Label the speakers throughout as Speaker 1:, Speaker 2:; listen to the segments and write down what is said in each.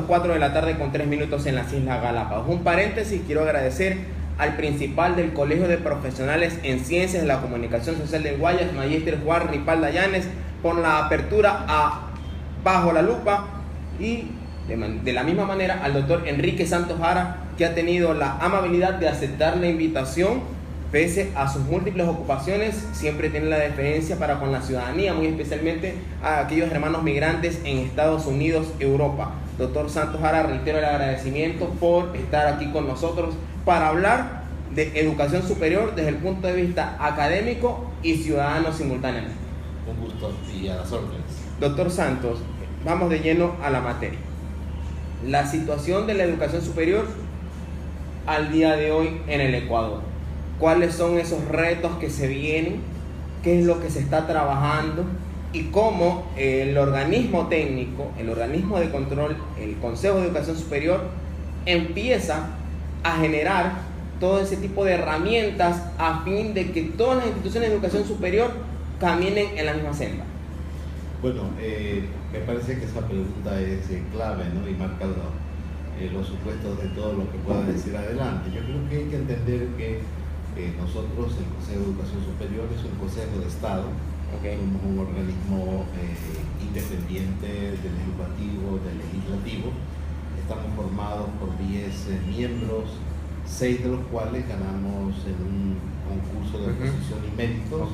Speaker 1: 4 de la tarde con 3 minutos en las Islas Galápagos. Un paréntesis, quiero agradecer al principal del Colegio de Profesionales en Ciencias de la Comunicación Social de Guayas, Magíster Juan Ripalda Llanes, por la apertura a Bajo la Lupa, y de la misma manera al doctor Enrique Santos Jara, que ha tenido la amabilidad de aceptar la invitación. Pese a sus múltiples ocupaciones, siempre tiene la deferencia para con la ciudadanía, muy especialmente a aquellos hermanos migrantes en Estados Unidos, Europa. Doctor Santos Jara, reitero el agradecimiento por estar aquí con nosotros para hablar de educación superior desde el punto de vista académico y ciudadano simultáneamente.
Speaker 2: Un gusto y a las órdenes.
Speaker 1: Doctor Santos, vamos de lleno a la materia. La situación de la educación superior al día de hoy en el Ecuador. ¿Cuáles son esos retos que se vienen? ¿Qué es lo que se está trabajando? Y cómo el organismo técnico, el organismo de control, el Consejo de Educación Superior, empieza a generar todo ese tipo de herramientas a fin de que todas las instituciones de educación superior caminen en la misma senda.
Speaker 2: Bueno, me parece que esa pregunta es clave, ¿no? Y marca los supuestos de todo lo que pueda decir adelante. Yo creo que hay que entender que nosotros, el Consejo de Educación Superior, es un consejo de Estado, somos un organismo independiente del Ejecutivo, del Legislativo. Estamos formados por 10 miembros, 6 de los cuales ganamos en un concurso de oposición y méritos.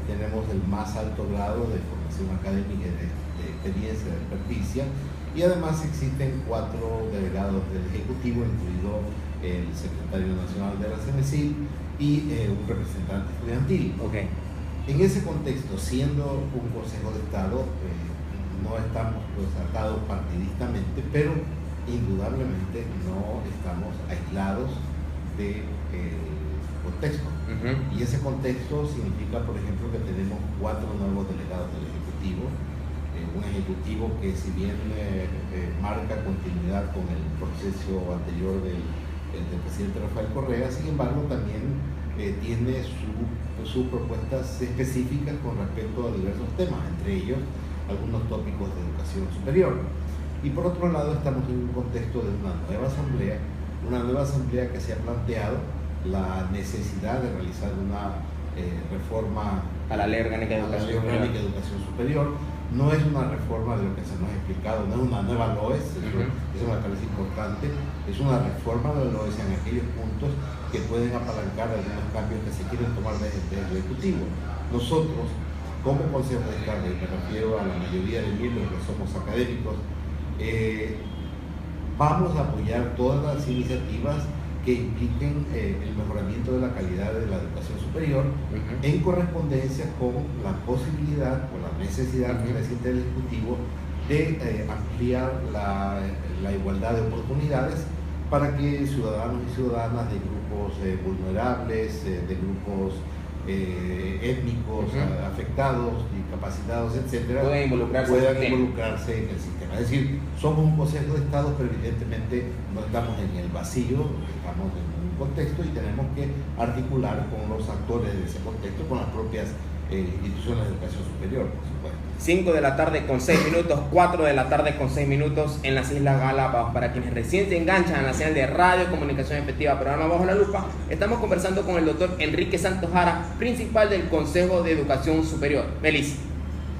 Speaker 2: Tenemos el más alto grado de formación académica y de experiencia, de experticia, y además existen 4 delegados del Ejecutivo, incluido el secretario nacional de la CENESIL y un representante estudiantil. En ese contexto, siendo un Consejo de Estado, no estamos atados partidistamente, pero indudablemente no estamos aislados del contexto. Y ese contexto significa, por ejemplo, que tenemos 4 nuevos delegados del Ejecutivo, un Ejecutivo que, si bien marca continuidad con el proceso anterior del presidente Rafael Correa, sin embargo también tiene sus propuestas específicas con respecto a diversos temas, entre ellos algunos tópicos de educación superior. Y por otro lado, estamos en un contexto de una nueva asamblea que se ha planteado la necesidad de realizar una reforma
Speaker 1: a la Ley Orgánica de
Speaker 2: Educación Superior. No es una reforma de lo que se nos ha explicado, no es una nueva LOES, eso me parece importante, es una reforma de la LOES en aquellos puntos que pueden apalancar algunos cambios que se quieren tomar desde el Ejecutivo. Nosotros, como Consejo de Estado, y me refiero a la mayoría de miembros que somos académicos, vamos a apoyar todas las iniciativas que impliquen el mejoramiento de la calidad de la educación superior, en correspondencia con la posibilidad o la necesidad que siente el Ejecutivo de ampliar la igualdad de oportunidades para que ciudadanos y ciudadanas de grupos vulnerables, de grupos étnicos afectados, discapacitados, etcétera, puedan involucrarse en el sistema. Es decir, somos un Consejo de Estado, pero evidentemente no estamos en el vacío, estamos en un contexto y tenemos que articular con los actores de ese contexto, con las propias instituciones de educación superior, por supuesto.
Speaker 1: 5 de la tarde con 6 minutos, 4 de la tarde con 6 minutos en las Islas Galápagos. Para quienes recién se enganchan a la señal de Radio Comunicación Efectiva, programa Bajo la Lupa, estamos conversando con el doctor Enrique Santos Jara, principal del Consejo de Educación Superior. Melissa.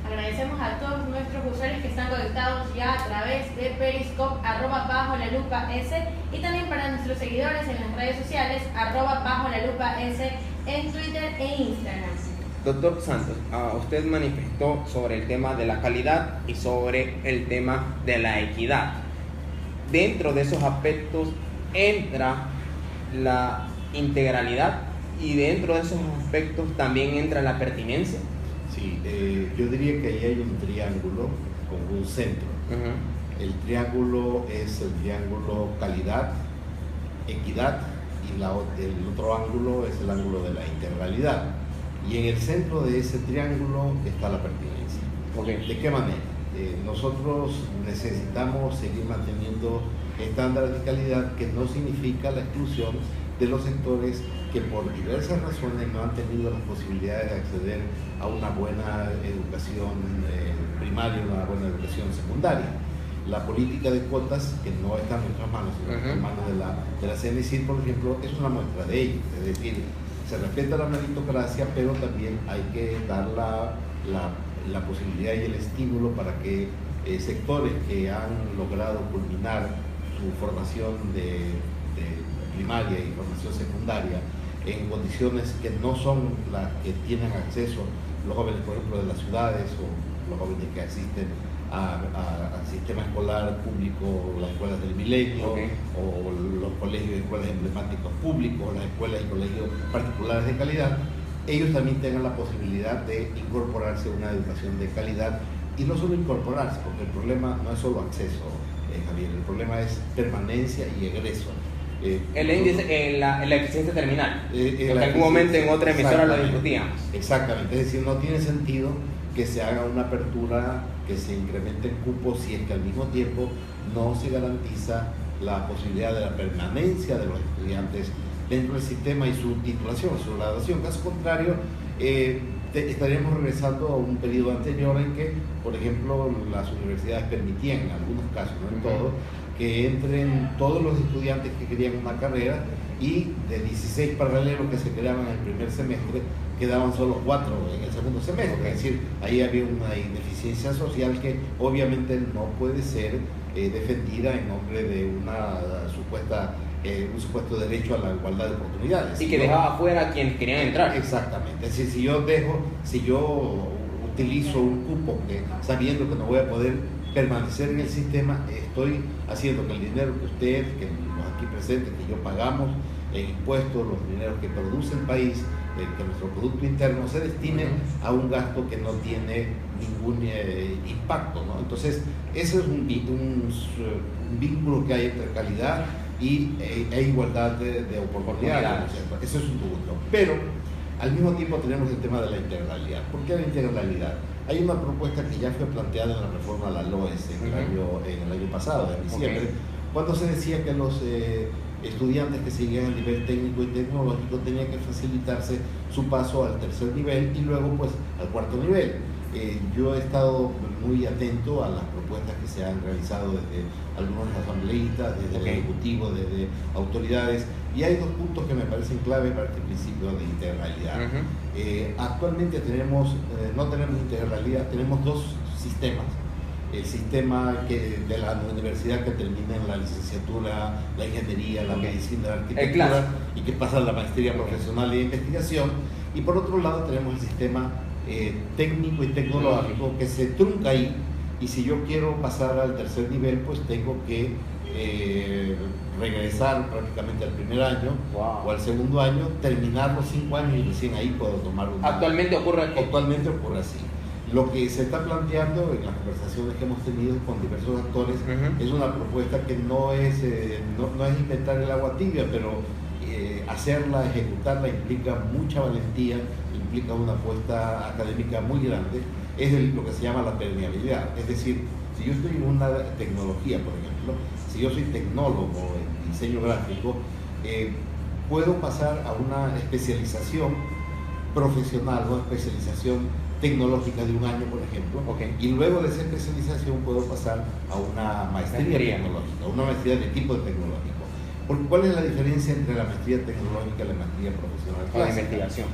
Speaker 3: Agradecemos a todos nuestros usuarios que están conectados ya a través de Periscope, @BajoLaLupaS, y también para nuestros seguidores en las redes sociales, @BajoLaLupaS en Twitter e Instagram.
Speaker 1: Doctor Santos, usted manifestó sobre el tema de la calidad y sobre el tema de la equidad. Dentro de esos aspectos entra la integralidad y dentro de esos aspectos también entra la pertinencia.
Speaker 2: Sí, yo diría que ahí hay un triángulo con un centro. El triángulo es el triángulo calidad, equidad, y el otro ángulo es el ángulo de la integralidad. Y en el centro de ese triángulo está la pertinencia. ¿De qué manera? Nosotros necesitamos seguir manteniendo estándares de calidad, que no significa la exclusión de los sectores que por diversas razones no han tenido las posibilidades de acceder a una buena educación primaria, una buena educación secundaria. la política de cuotas, que no está en nuestras manos, sino en manos de la CNCIR, por ejemplo, es una muestra de ello. Es decir, se respeta la meritocracia, pero también hay que dar la posibilidad y el estímulo para que sectores que han logrado culminar su formación de primaria y formación secundaria en condiciones que no son las que tienen acceso los jóvenes, por ejemplo, de las ciudades o los jóvenes que asisten al sistema escolar público, las escuelas del milenio, o los colegios y escuelas emblemáticos públicos, las escuelas y colegios particulares de calidad, ellos también tengan la posibilidad de incorporarse a una educación de calidad, y no solo incorporarse, porque el problema no es solo acceso, Javier, el problema es permanencia y egreso.
Speaker 1: El índice, la eficiencia terminal, en algún momento en otra emisora lo discutíamos.
Speaker 2: Exactamente, es decir, no tiene sentido que se haga una apertura, que se incremente el cupo, si es que al mismo tiempo no se garantiza la posibilidad de la permanencia de los estudiantes dentro del sistema y su titulación, su graduación. Caso contrario, estaríamos regresando a un periodo anterior en que, por ejemplo, las universidades permitían, en algunos casos, no en todos, que entren todos los estudiantes que querían una carrera, y de 16 paralelos que se creaban en el primer semestre, quedaban solo 4 en el segundo semestre. Es decir, ahí había una ineficiencia social que obviamente no puede ser defendida en nombre de una un supuesto derecho a la igualdad de oportunidades.
Speaker 1: Y que dejaba afuera a quienes querían entrar.
Speaker 2: Exactamente. Es decir, si yo utilizo un cupo sabiendo que no voy a poder permanecer en el sistema, estoy haciendo que el dinero que usted, que los aquí presentes, que yo pagamos en impuestos, los dineros que produce el país, que nuestro Producto Interno, se destine a un gasto que no tiene ningún impacto, ¿no? Entonces, ese es un vínculo que hay entre calidad e igualdad de oportunidades. Eso es un punto. Pero, al mismo tiempo tenemos el tema de la integralidad. ¿Por qué la integralidad? Hay una propuesta que ya fue planteada en la reforma a la LOES en el año pasado, en diciembre, cuando se decía que los estudiantes que seguían el nivel técnico y tecnológico tenían que facilitarse su paso al tercer nivel y luego pues al cuarto nivel. Yo he estado muy atento a las propuestas que se han realizado desde algunos asambleístas, desde el Ejecutivo, desde autoridades, y hay dos puntos que me parecen clave para este principio de integralidad. Actualmente no tenemos integralidad, tenemos dos sistemas. El sistema de la universidad que termina en la licenciatura, la ingeniería, la medicina, la arquitectura, y que pasa a la maestría profesional y de investigación, y por otro lado tenemos el sistema técnico y tecnológico que se trunca ahí, y si yo quiero pasar al tercer nivel, pues tengo que regresar prácticamente al primer año o al segundo año, terminar los 5 años y recién ahí puedo tomar una...
Speaker 1: Actualmente ocurre
Speaker 2: así. Lo que se está planteando en las conversaciones que hemos tenido con diversos actores es una propuesta que no es inventar el agua tibia, pero hacerla, ejecutarla implica mucha valentía, implica una apuesta académica muy grande. Es lo que se llama la permeabilidad. Es decir, si yo estoy en una tecnología, por ejemplo, si yo soy tecnólogo en diseño gráfico, puedo pasar a una especialización profesional, una especialización tecnológica de 1 año, por ejemplo, y luego de esa especialización puedo pasar a una maestría tecnológica, una maestría de tipo tecnológico. ¿Cuál es la diferencia entre la maestría tecnológica y la maestría profesional?
Speaker 1: La investigación.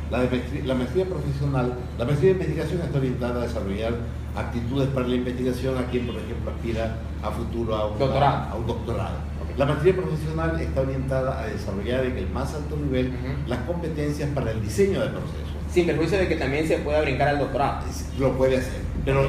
Speaker 2: La maestría profesional, la maestría de investigación está orientada a desarrollar actitudes para la investigación a quien, por ejemplo, aspira a futuro a un doctorado. La maestría profesional está orientada a desarrollar en el más alto nivel las competencias para el diseño del proceso.
Speaker 1: Sin perjuicio de que también se pueda brincar al doctorado.
Speaker 2: Lo puede hacer, pero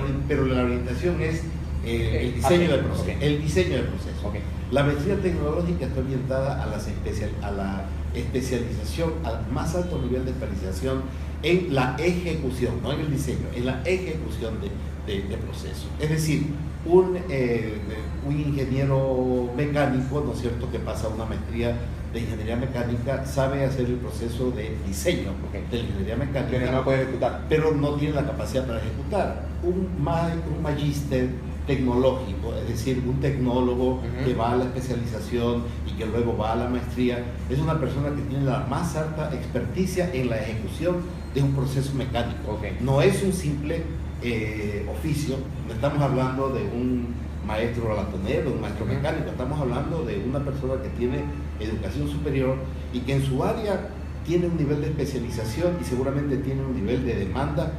Speaker 2: la orientación es el diseño del proceso. El diseño del proceso. La maestría tecnológica está orientada a la especialización, al más alto nivel de especialización en la ejecución, no en el diseño, en la ejecución de procesos. Es decir, un ingeniero mecánico, ¿no es cierto?, que pasa una maestría de ingeniería mecánica, sabe hacer el proceso de diseño de la ingeniería mecánica,
Speaker 1: pero no puede ejecutar,
Speaker 2: pero no tiene la capacidad para ejecutar. Un magíster tecnológico, es decir, un tecnólogo que va a la especialización y que luego va a la maestría, es una persona que tiene la más alta experticia en la ejecución de un proceso mecánico. No es un simple oficio, no estamos hablando de un maestro latonero, un maestro mecánico. Estamos hablando de una persona que tiene educación superior y que en su área tiene un nivel de especialización y seguramente tiene un nivel de demanda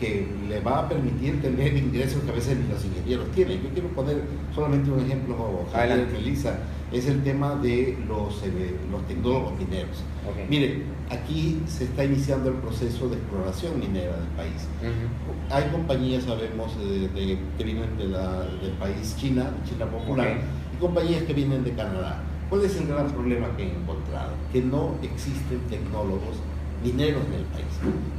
Speaker 2: que le va a permitir tener ingresos que a veces ni los ingenieros tienen. Yo quiero poner solamente un ejemplo, Javier, Melissa, es el tema de los tecnólogos mineros.
Speaker 1: Okay.
Speaker 2: Mire, aquí se está iniciando el proceso de exploración minera del país. Hay compañías, sabemos, que vienen del país China popular,
Speaker 1: okay,
Speaker 2: y compañías que vienen de Canadá. ¿Cuál es el gran problema que he encontrado? Que no existen tecnólogos mineros en el país.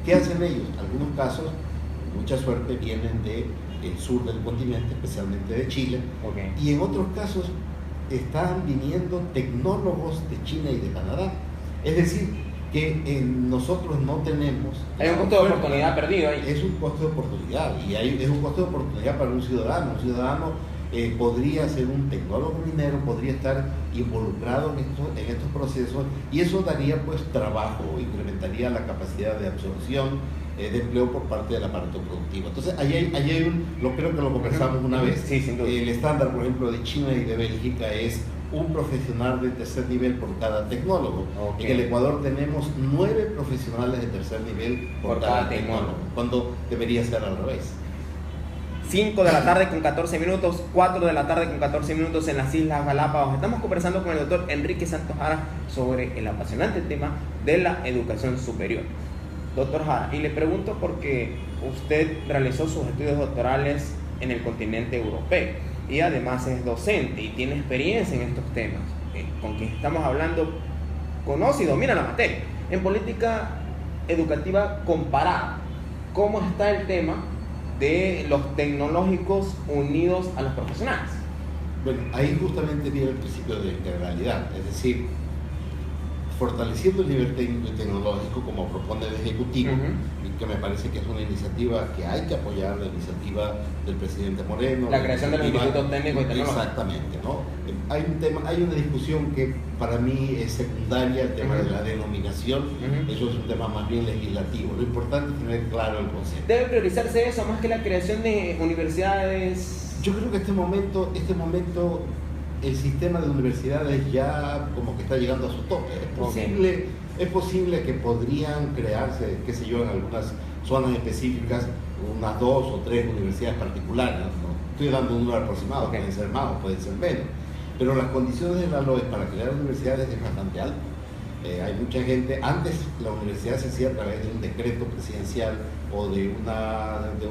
Speaker 2: ¿Qué hacen ellos? En algunos casos, con mucha suerte, vienen del sur del continente, especialmente de Chile,
Speaker 1: okay,
Speaker 2: y en otros casos están viniendo tecnólogos de China y de Canadá. Es decir, que nosotros no tenemos...
Speaker 1: Hay un costo de oportunidad perdido ahí.
Speaker 2: Es un costo de oportunidad, y es un costo de oportunidad para un ciudadano. Un ciudadano podría ser un tecnólogo minero, podría estar involucrado en estos procesos, y eso daría pues trabajo, incrementaría la capacidad de absorción de empleo por parte del aparato productivo. Entonces, creo que lo conversamos una vez.
Speaker 1: Sí, sin duda.
Speaker 2: El estándar, por ejemplo, de China y de Bélgica es un profesional de tercer nivel por cada tecnólogo.
Speaker 1: Okay.
Speaker 2: En el Ecuador tenemos 9 profesionales de tercer nivel por cada tecnólogo, cuando debería ser al revés.
Speaker 1: 5 de la tarde con 14 minutos, 4 de la tarde con 14 minutos en las Islas Galápagos. Estamos conversando con el doctor Enrique Santos Jara sobre el apasionante tema de la educación superior. Doctor Jara, y le pregunto porque usted realizó sus estudios doctorales en el continente europeo y además es docente y tiene experiencia en estos temas. Con quien estamos hablando conoce y domina la materia. En política educativa comparada, ¿cómo está el tema de los tecnológicos unidos a los profesionales?
Speaker 2: Bueno, ahí justamente viene el principio de integralidad, es decir, fortaleciendo el nivel técnico y tecnológico como propone el Ejecutivo, y que me parece que es una iniciativa que hay que apoyar, la iniciativa del presidente Moreno.
Speaker 1: La creación de los institutos técnicos y tecnológicos.
Speaker 2: Exactamente, ¿no? Hay una discusión que para mí es secundaria, el tema de la denominación. Eso es un tema más bien legislativo. Lo importante es tener claro el concepto.
Speaker 1: ¿Debe priorizarse eso más que la creación de universidades?
Speaker 2: Yo creo que este momento el sistema de universidades ya como que está llegando a su tope. Es posible que podrían crearse, qué sé yo, en algunas zonas específicas, unas 2 o 3 universidades particulares. ¿No? Estoy dando un número aproximado, pueden ser más o pueden ser menos. Pero las condiciones de la LOE para crear universidades es bastante alto. Hay mucha gente, antes la universidad se hacía a través de un decreto presidencial o de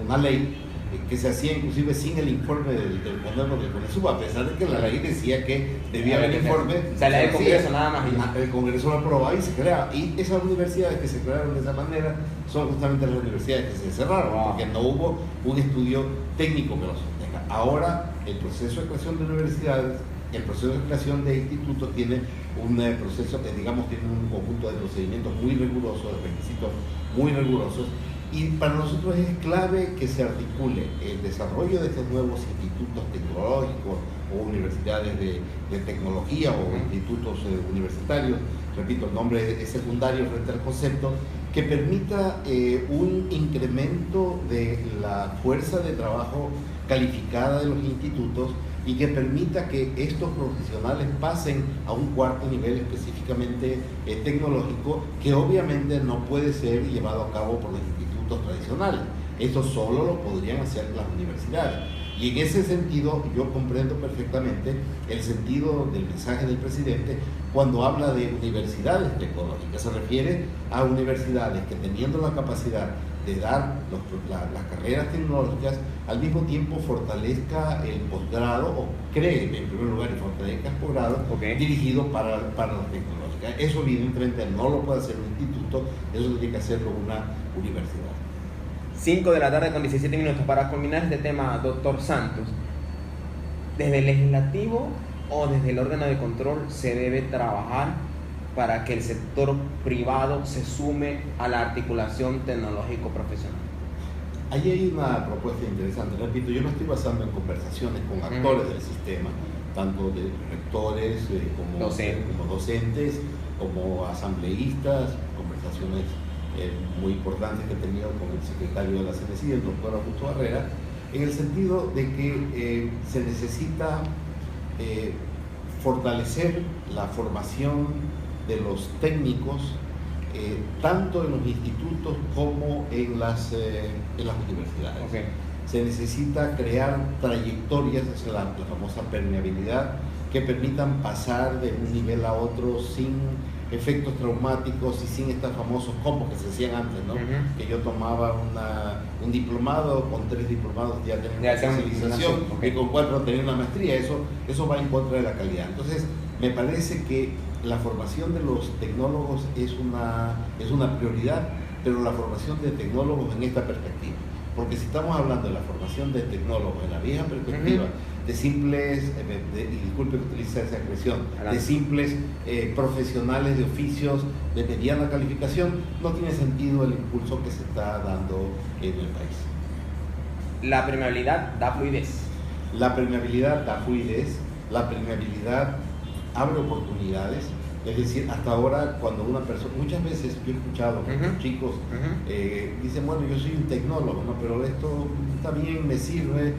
Speaker 2: una ley que se hacía inclusive sin el informe del gobierno de Conesuba, a pesar de que la ley decía que debía haber informe.
Speaker 1: Se la del Congreso nada más.
Speaker 2: El Congreso lo aprobaba y se creaba. Y esas universidades que se crearon de esa manera son justamente las universidades que se cerraron, porque no hubo un estudio técnico que lo sostenga. Ahora, el proceso de creación de universidades, el proceso de creación de institutos tiene un proceso que, digamos, tiene un conjunto de procedimientos muy rigurosos, de requisitos muy rigurosos. Y para nosotros es clave que se articule el desarrollo de estos nuevos institutos tecnológicos o universidades de tecnología o institutos universitarios, repito, el nombre es secundario frente al concepto, que permita un incremento de la fuerza de trabajo calificada de los institutos y que permita que estos profesionales pasen a un cuarto nivel específicamente tecnológico, que obviamente no puede ser llevado a cabo por los institutos tradicionales. Esto solo lo podrían hacer las universidades. Y en ese sentido yo comprendo perfectamente el sentido del mensaje del presidente cuando habla de universidades tecnológicas. Se refiere a universidades que, teniendo la capacidad de dar las carreras tecnológicas, al mismo tiempo fortalezca el posgrado, o cree en primer lugar y fortalezca el posgrado dirigido para las tecnológicas. Eso evidentemente no lo puede hacer un instituto, eso tiene que hacerlo una universidad.
Speaker 1: 5 de la tarde con 17 minutos. Para culminar este tema, doctor Santos, ¿desde el legislativo o desde el órgano de control se debe trabajar para que el sector privado se sume a la articulación tecnológico-profesional?
Speaker 2: Ahí hay una propuesta interesante. Repito, yo me estoy basando en conversaciones con actores del sistema, tanto de rectores como docentes, como asambleístas, conversaciones muy importantes que he tenido con el secretario de la CNCI, el doctor Augusto Barrera, en el sentido de que se necesita fortalecer la formación de los técnicos, tanto en los institutos como en las universidades.
Speaker 1: Okay.
Speaker 2: Se necesita crear trayectorias, es la famosa permeabilidad, que permitan pasar de un nivel a otro sin efectos traumáticos y sin estos famosos combos que se hacían antes, ¿no? Que yo tomaba un diplomado, con 3 diplomados ya tenía una especialización, y con 4 tenía una maestría. Eso va en contra de la calidad. Entonces, me parece que la formación de los tecnólogos es una prioridad, pero la formación de tecnólogos en esta perspectiva. Porque si estamos hablando de la formación de tecnólogos en la vieja perspectiva, de simples, y disculpe que utilice esa expresión, de simples profesionales de oficios de mediana calificación, no tiene sentido el impulso que se está dando en el país.
Speaker 1: La permeabilidad da fluidez.
Speaker 2: La permeabilidad da fluidez, la permeabilidad abre oportunidades. Es decir, hasta ahora, cuando una persona, muchas veces yo he escuchado que los chicos dicen, bueno, yo soy un tecnólogo, ¿no? Pero esto está bien, me sirve.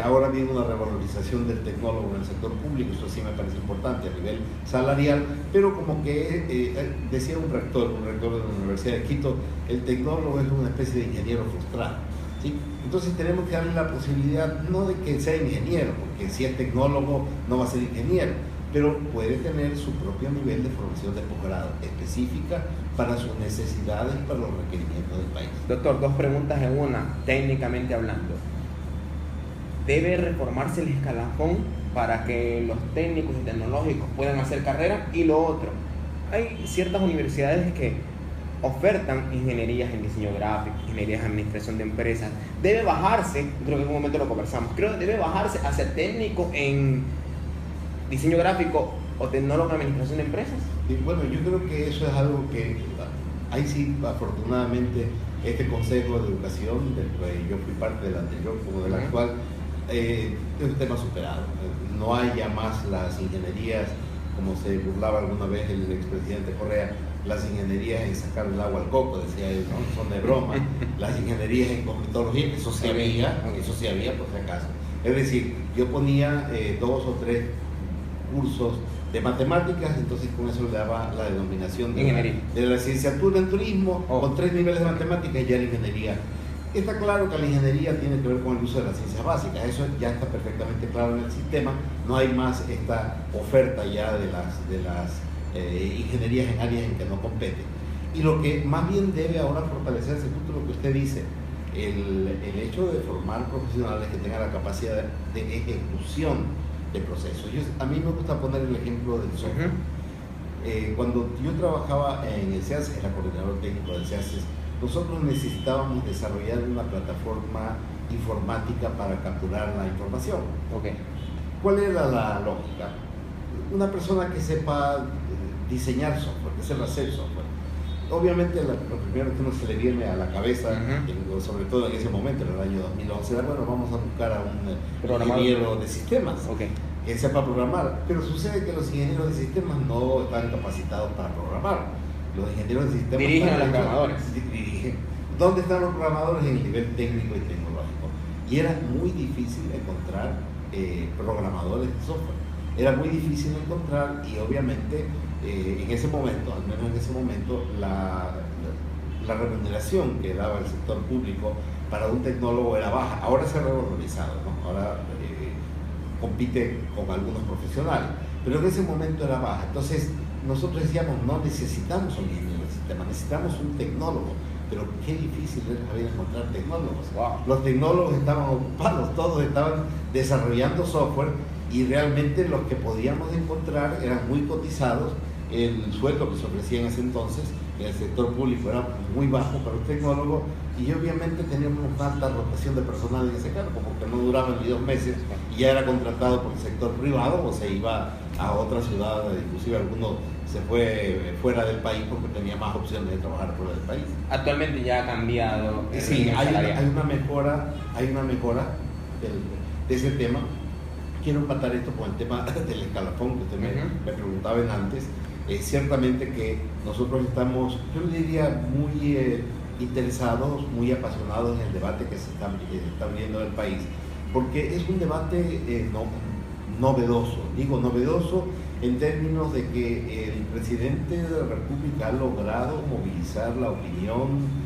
Speaker 2: Ahora viene una revalorización del tecnólogo en el sector público, eso sí me parece importante a nivel salarial, pero como que decía un rector de la Universidad de Quito, el tecnólogo es una especie de ingeniero frustrado, ¿sí? Entonces tenemos que darle la posibilidad, no de que sea ingeniero, porque si es tecnólogo no va a ser ingeniero, pero puede tener su propio nivel de formación de posgrado específica para sus necesidades y para los requerimientos del país.
Speaker 1: Doctor, 2 preguntas en una, técnicamente hablando. ¿Debe reformarse el escalafón para que los técnicos y tecnológicos puedan hacer carrera? Y lo otro, hay ciertas universidades que ofertan ingenierías en diseño gráfico, ingenierías en administración de empresas. ¿Debe bajarse? Creo que en un momento lo conversamos. Creo que debe bajarse a ser técnico en diseño gráfico o tecnólogo en administración de empresas.
Speaker 2: Y bueno, yo creo que eso es algo que ahí sí, afortunadamente, este Consejo de Educación, del que yo fui parte del anterior como del actual, es un tema superado. No hay ya más las ingenierías, como se burlaba alguna vez el expresidente Correa, las ingenierías en sacar el agua al coco, decía él, ¿no? Son de broma. Las ingenierías en cosmetología, eso sí había por si acaso. Es decir, yo ponía 2 o 3 cursos de matemáticas, entonces con eso le daba la denominación de la licenciatura en turismo, con 3 niveles de matemáticas ya era ingeniería. Está claro que la ingeniería tiene que ver con el uso de las ciencias básicas, eso ya está perfectamente claro en el sistema, no hay más esta oferta ya de las ingenierías en áreas en que no competen. Y lo que más bien debe ahora fortalecerse, justo lo que usted dice, el hecho de formar profesionales que tengan la capacidad de ejecución de procesos. A mí me gusta poner el ejemplo del software. Cuando yo trabajaba en el CEAS, era coordinador técnico del CEAS, nosotros necesitábamos desarrollar una plataforma informática para capturar la información. ¿Cuál era la lógica? Una persona que sepa diseñar software, que sepa hacer software. Obviamente lo primero que uno se le viene a la cabeza, sobre todo en ese momento, en el año 2011, era, bueno, vamos a buscar a un ingeniero de sistemas que sepa programar. Pero sucede que los ingenieros de sistemas no están capacitados para programar. Los ingenieros de sistemas
Speaker 1: dirigen a los programadores.
Speaker 2: ¿Dónde están los programadores? En el nivel técnico y tecnológico. Y era muy difícil encontrar programadores de software. Era muy difícil encontrar y obviamente en ese momento, al menos en ese momento, la remuneración que daba el sector público para un tecnólogo era baja. Ahora se ha revalorizado, ¿no? Ahora compite con algunos profesionales, pero en ese momento era baja. Entonces nosotros decíamos, no necesitamos un ingeniero de sistema, necesitamos un tecnólogo. Pero qué difícil era encontrar tecnólogos. Los tecnólogos estaban ocupados, todos estaban desarrollando software y realmente los que podíamos encontrar eran muy cotizados. El sueldo que se ofrecía en ese entonces en el sector público era muy bajo para un tecnólogo y obviamente teníamos una alta rotación de personal en ese cargo, porque no duraban ni 2 meses y ya era contratado por el sector privado o se iba a otra ciudad, inclusive alguno se fue fuera del país porque tenía más opciones de trabajar fuera del país.
Speaker 1: Actualmente ya ha cambiado.
Speaker 2: Sí, hay una mejora de ese tema. Quiero empatar esto con el tema del escalafón que usted me preguntaba antes. Ciertamente que nosotros estamos, yo le diría, muy interesados, muy apasionados en el debate que se está abriendo en el país, porque es un debate novedoso. Digo novedoso en términos de que el presidente de la República ha logrado movilizar la opinión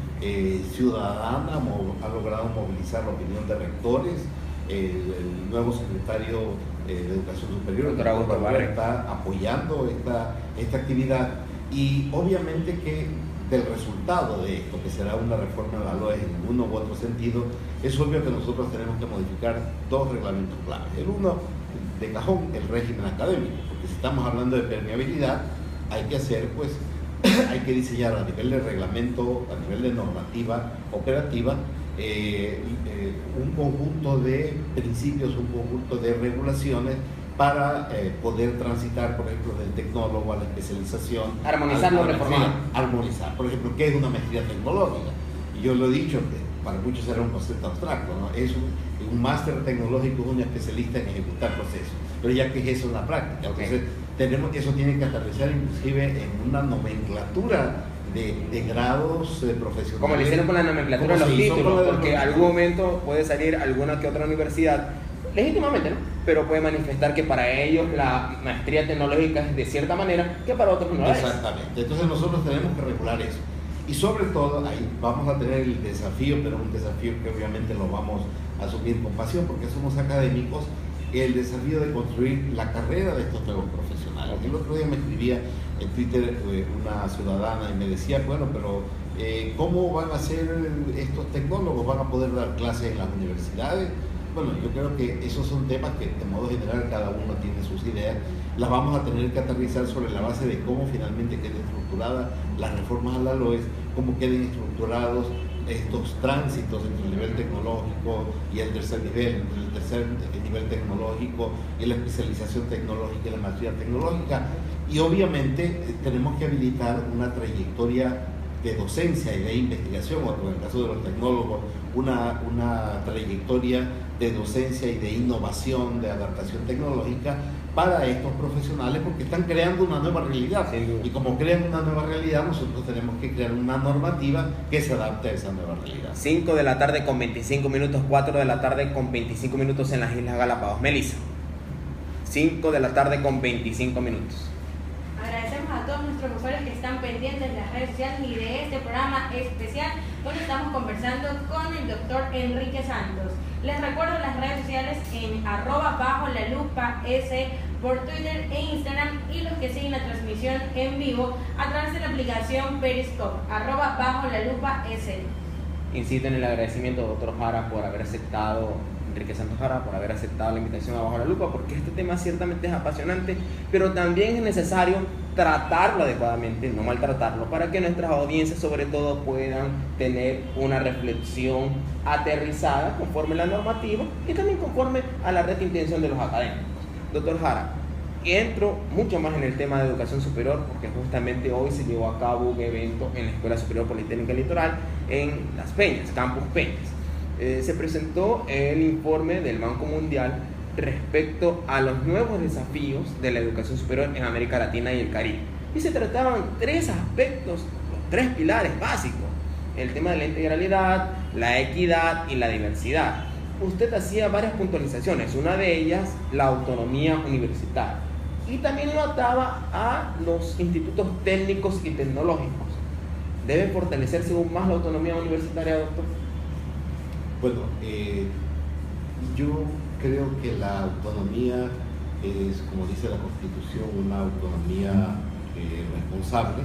Speaker 2: ciudadana, ha logrado movilizar la opinión de rectores. El nuevo secretario de Educación Superior, el doctor Barber, está apoyando esta actividad, y obviamente que del resultado de esto, que será una reforma de la LOE en uno u otro sentido, es obvio que nosotros tenemos que modificar dos reglamentos claves. El uno, de cajón, el régimen académico, porque si estamos hablando de permeabilidad, hay que hacer, pues, hay que diseñar a nivel de reglamento, a nivel de normativa operativa, un conjunto de principios, un conjunto de regulaciones para poder transitar, por ejemplo, del tecnólogo a la especialización.
Speaker 1: Armonizar, no reformar.
Speaker 2: Armonizar. Por ejemplo, ¿qué es una maestría tecnológica? Y yo lo he dicho, que para muchos será un concepto abstracto, ¿no? Es un máster tecnológico, es un especialista en ejecutar procesos. Pero ya que es eso en la práctica, entonces eso tiene que aterrizar inclusive en una nomenclatura de grados profesionales.
Speaker 1: Como le hicieron con la nomenclatura de los títulos, porque en algún momento puede salir alguna que otra universidad, legítimamente, ¿no? Pero puede manifestar que para ellos la maestría tecnológica es de cierta manera, que para otros no lo es.
Speaker 2: Exactamente. Entonces nosotros tenemos que regular eso. Y sobre todo, ahí vamos a tener el desafío, pero un desafío que obviamente lo vamos a asumir con pasión, porque somos académicos, el desafío de construir la carrera de estos nuevos profesionales. El otro día me escribía en Twitter una ciudadana y me decía, bueno, pero ¿cómo van a ser estos tecnólogos? ¿Van a poder dar clases en las universidades? Bueno, yo creo que esos son temas que de modo general cada uno tiene sus ideas. Las vamos a tener que aterrizar sobre la base de cómo finalmente queden estructuradas las reformas a la LOES, cómo queden estructurados estos tránsitos entre el nivel tecnológico y el tercer nivel, entre el tercer nivel tecnológico y la especialización tecnológica y la maestría tecnológica. Y obviamente tenemos que habilitar una trayectoria de docencia y de investigación, o en el caso de los tecnólogos, una trayectoria de docencia y de innovación, de adaptación tecnológica para estos profesionales, porque están creando una nueva realidad. Y como crean una nueva realidad, nosotros tenemos que crear una normativa que se adapte a esa nueva realidad.
Speaker 1: 5 de la tarde con 25 minutos, 4 de la tarde con 25 minutos en las Islas Galápagos. Melissa, 5 de la tarde con 25 minutos.
Speaker 3: Agradecemos a todos nuestros usuarios que están pendientes de las redes sociales y de este programa especial donde estamos conversando con el doctor Enrique Santos. Les recuerdo las redes sociales en @BajoLaLupaS por Twitter e Instagram, y los que siguen la transmisión en vivo a través de la aplicación Periscope, @BajoLaLupaS.
Speaker 1: Incito en el agradecimiento al doctor Jara por haber aceptado, Enrique Santos Jara, por haber aceptado la invitación a Bajo la Lupa, porque este tema ciertamente es apasionante, pero también es necesario tratarlo adecuadamente, no maltratarlo, para que nuestras audiencias sobre todo puedan tener una reflexión aterrizada conforme a la normativa y también conforme a la recta intención de los académicos. Doctor Jara, entro mucho más en el tema de educación superior, porque justamente hoy se llevó a cabo un evento en la Escuela Superior Politécnica Litoral en Las Peñas, Campus Peñas. Se presentó el informe del Banco Mundial respecto a los nuevos desafíos de la educación superior en América Latina y el Caribe. Y se trataban tres aspectos, los tres pilares básicos: el tema de la integralidad, la equidad y la diversidad. Usted hacía varias puntualizaciones, una de ellas la autonomía universitaria, y también lo ataba a los institutos técnicos y tecnológicos. ¿Debe fortalecerse aún más la autonomía universitaria, doctor?
Speaker 2: Bueno, yo creo que la autonomía es, como dice la Constitución, una autonomía responsable,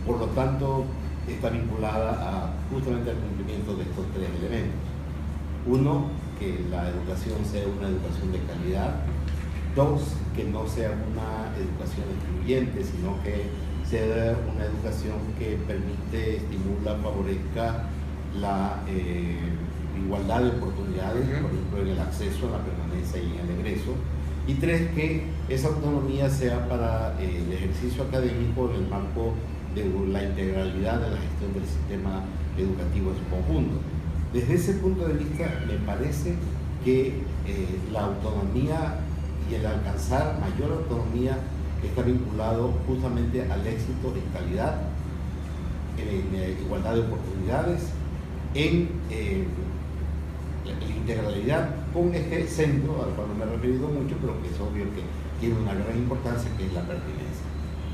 Speaker 2: por lo tanto está vinculada justamente al cumplimiento de estos tres elementos. Uno, que la educación sea una educación de calidad. Dos, que no sea una educación excluyente, sino que sea una educación que permite, estimula, favorezca la igualdad de oportunidades, por ejemplo, en el acceso, a la permanencia y en el egreso. Y tres, que esa autonomía sea para el ejercicio académico en el marco de la integralidad de la gestión del sistema educativo en su conjunto. Desde ese punto de vista, me parece que la autonomía y el alcanzar mayor autonomía está vinculado justamente al éxito en calidad igualdad de oportunidades, en la integralidad, con este centro al cual no me he referido mucho, pero que es obvio que tiene una gran importancia, que es la pertinencia.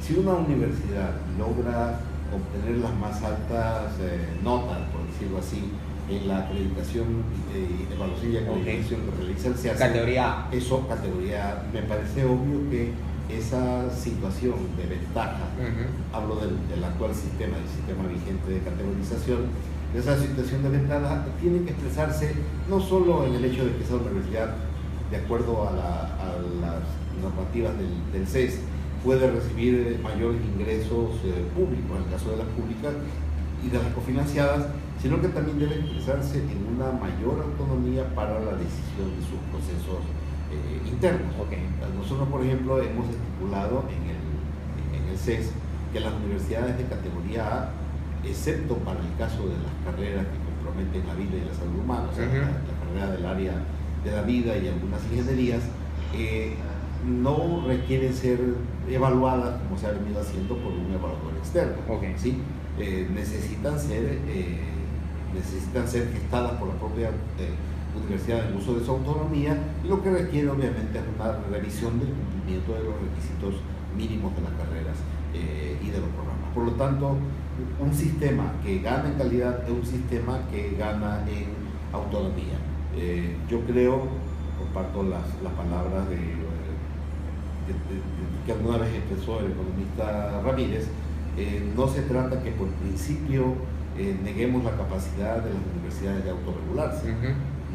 Speaker 2: Si una universidad logra obtener las más altas notas, por decirlo así, en la acreditación, evaluación y acreditación que realiza el CEACE,
Speaker 1: categoría A.
Speaker 2: Eso, categoría A, me parece obvio que esa situación de ventaja, hablo del actual sistema, del sistema vigente de categorización, esa situación de ventaja tiene que expresarse no solo en el hecho de que esa universidad, de acuerdo a las normativas del CES, puede recibir mayores ingresos públicos, en el caso de las públicas y de las cofinanciadas, sino que también debe expresarse en una mayor autonomía para la decisión de sus procesos internos.
Speaker 1: Okay.
Speaker 2: Nosotros, por ejemplo, hemos estipulado en el CES que las universidades de categoría A, excepto para el caso de las carreras que comprometen la vida y la salud humana, o sea, la carrera del área de la vida y algunas ingenierías, no requieren ser evaluadas como se ha venido haciendo por un evaluador externo.
Speaker 1: Okay.
Speaker 2: ¿Sí? Necesitan ser gestadas por la propia universidad en uso de su autonomía, y lo que requiere obviamente es una revisión del cumplimiento de los requisitos mínimos de las carreras y de los programas. Por lo tanto, un sistema que gana en calidad es un sistema que gana en autonomía. Yo creo, comparto las palabras que alguna vez expresó el economista Ramírez, no se trata que por principio neguemos la capacidad de las universidades de autorregularse.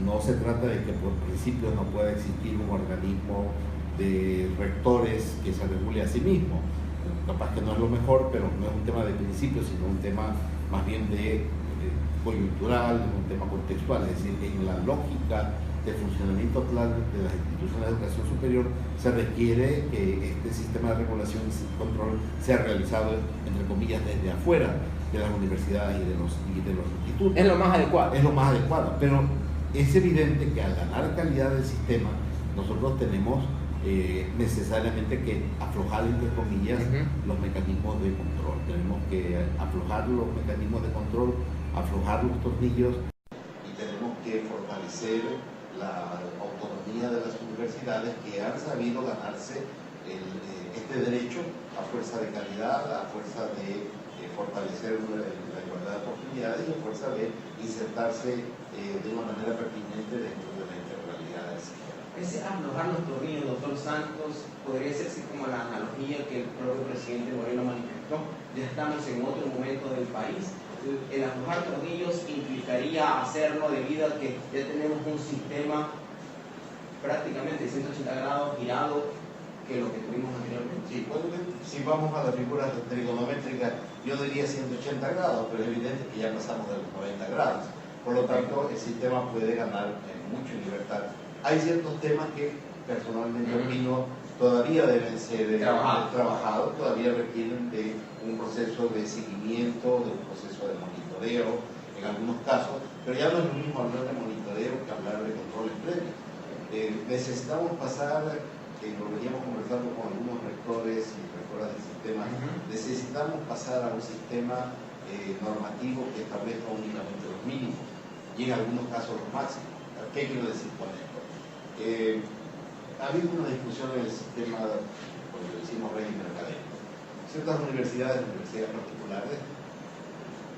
Speaker 2: No se trata de que por principio no pueda existir un organismo de rectores que se regule a sí mismo. Capaz que no es lo mejor, pero no es un tema de principio, sino un tema más bien de coyuntural, un tema contextual. Es decir, en la lógica de funcionamiento actual de las instituciones de educación superior se requiere que este sistema de regulación y control sea realizado, entre comillas, desde afuera de las universidades y de los institutos.
Speaker 1: Es lo más adecuado.
Speaker 2: Es lo más adecuado, pero es evidente que al ganar calidad del sistema, nosotros tenemos necesariamente que aflojar, entre comillas, los mecanismos de control. Tenemos que aflojar los mecanismos de control, aflojar los tornillos, y tenemos que fortalecer la autonomía de las universidades, que han sabido ganarse este derecho a fuerza de calidad, a fuerza de fortalecer la igualdad de oportunidades y a fuerza de insertarse de una manera pertinente dentro de la integralidad del sistema.
Speaker 4: Ese aflojar los tornillos, doctor Santos, podría ser así como la analogía que el propio presidente Moreno manifestó. Ya estamos en otro momento del país. El aflojar tornillos implicaría hacerlo debido a que ya tenemos un sistema prácticamente 180 grados girado que lo que tuvimos anteriormente.
Speaker 2: Sí, bueno, si vamos a las figuras trigonométricas, yo diría 180 grados, pero es evidente que ya pasamos de los 90 grados. Por lo tanto, el sistema puede ganar mucho en libertad. Hay ciertos temas que personalmente opino todavía deben ser trabajados, todavía requieren de un proceso de seguimiento, de un proceso de monitoreo en algunos casos, pero ya no es lo mismo hablar de monitoreo que hablar de controles previos. Necesitamos pasar, lo veníamos conversando con algunos rectores y rectoras del sistema, necesitamos pasar a un sistema normativo que establezca únicamente los mínimos y en algunos casos los máximos. ¿Qué quiero decir con esto? Ha habido una discusión en el sistema, cuando lo decimos régimen académico. Ciertas universidades particulares